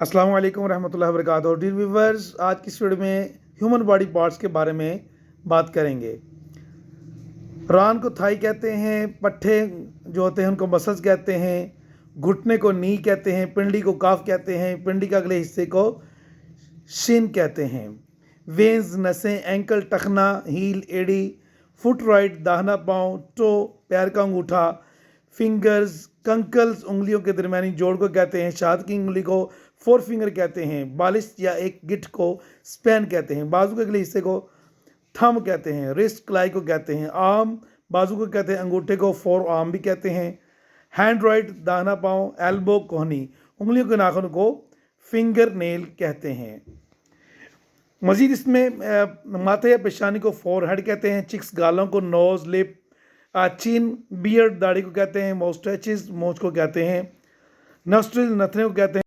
अस्सलाम वालेकुम रहमतुल्लाहि व बरकातुहू। डियर व्यूवर्स, आज की इस वीडियो में ह्यूमन बॉडी पार्ट्स के बारे में बात करेंगे। रान को थाई कहते हैं, पट्ठे जो होते हैं उनको मसल्स कहते हैं, घुटने को नी कहते हैं, पिंडी को काफ कहते हैं, पिंडी के अगले हिस्से को शिन कहते हैं। वेन्स, नसें, एंकल, टखना, हील, एड़ी, फुट राइट, दाहिना पाँव, टो, पैर का अंगूठा, फिंगर्स, कंकल्स, उंगलियों के दरमियानी जोड़ को कहते हैं। शाद की उंगली को फोर फिंगर कहते हैं। बालिश या एक गिट को स्पैन कहते हैं। बाजू के अगले हिस्से को थंब कहते हैं। रिस्ट कलाई को कहते हैं। आर्म बाजू को कहते हैं। अंगूठे को फोर आर्म भी कहते हैं। हैंड राइट, दाहिना पाँव, एल्बो, कोहनी, उंगलियों के नाखून को फिंगर नेल कहते हैं। मजीद इसमें माथे या पेशानी को फोरहेड कहते हैं। चिक्स गालों को नोज, लिप, चिन, बियर्ड दाढ़ी को कहते हैं। मोस्टैचेस मूंछ को कहते हैं। नॉस्ट्रिल नथने को कहते हैं।